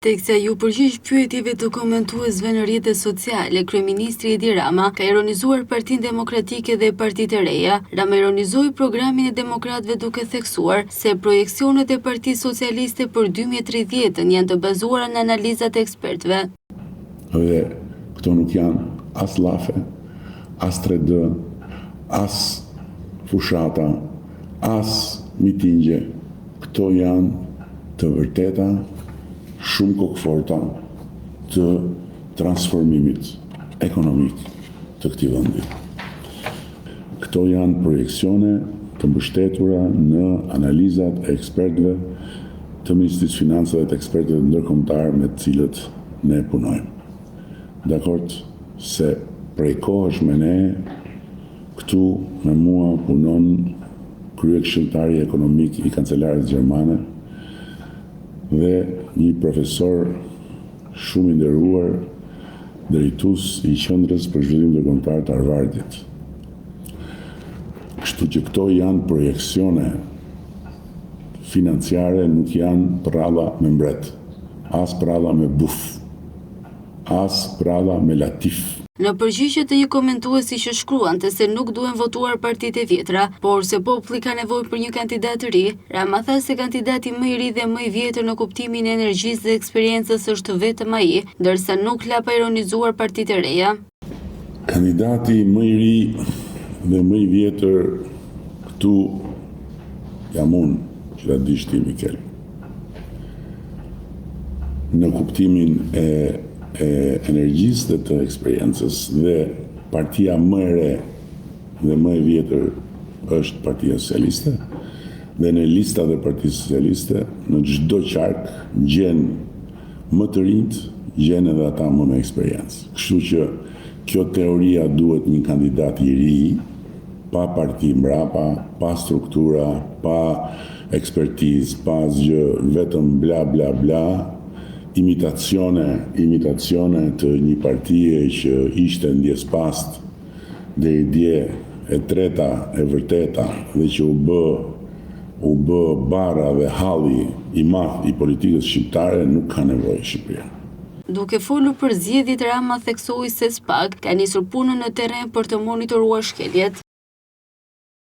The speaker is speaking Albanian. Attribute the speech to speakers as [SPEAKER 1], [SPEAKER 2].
[SPEAKER 1] Teksa ju përgjigj pyetjeve të komentuesve në rrjetet sociale, kryeministri Edi Rama ka ironizuar Partinë Demokratike dhe partitë e reja. Rama ironizoi programin e demokratëve duke theksuar se projeksionet e Partisë Socialiste për 2030 janë të bazuara në analizat e ekspertëve.
[SPEAKER 2] Dhe këto nuk janë as llafe, as 3D, as fushata, as mitingje. Këto janë të vërteta, shumë kokëforta të transformimit ekonomik të këtij vendi. Këto janë projeksione të mbështetura në analizat e ekspertëve të Ministrisë Financave dhe të ekspertëve ndërkombëtar me të cilët ne punojmë. Dakord se prej kohësh me ne këtu me mua punon kryekëshilltari ekonomik i kancelarës gjermane dhe një profesor shumë i nderuar, drejtues i qendrës për zhvillim ndërkombëtar të Harvardit. Kështu që këto janë projeksione financiare, nuk janë prralla me mbret, as prralla me buf, as prralla me latif.
[SPEAKER 1] Në përgjigje të një komentuesi që shkruante se nuk duhen votuar partitë e vjetra, por se populli ka nevojë për një kandidat të ri, Rama tha se kandidati më i ri dhe më i vjetër në kuptimin e energjisë dhe eksperiencës është vetëm ai, ndërsa nuk la pa ironizuar partitë e reja.
[SPEAKER 2] Kandidati më i ri dhe më i vjetër këtu jam unë, që ta dish ti, Mikel. Në kuptimin e energjisë dhe të eksperiencës, dhe partia më e re dhe më e vjetër është Partia Socialiste, dhe në listat e Partisë Socialiste në çdo qark gjen më të rinjt, gjen edhe ata më me eksperiencë. Kështu që kjo teoria duhet një kandidat i ri, pa parti mbrapa, pa struktura, pa ekspertizë, pa asgjë, vetëm bla bla bla. Imitacione të një partie që ishte ndjes past dhe i dje e treta e vërteta dhe që u bë bara dhe halli i madh i politikës shqiptare, nuk ka nevojë Shqipëria.
[SPEAKER 1] Duke folur për zgjedhjet, Rama theksoi se SPAK ka nisur punën në terren për të monitoruar shkeljet.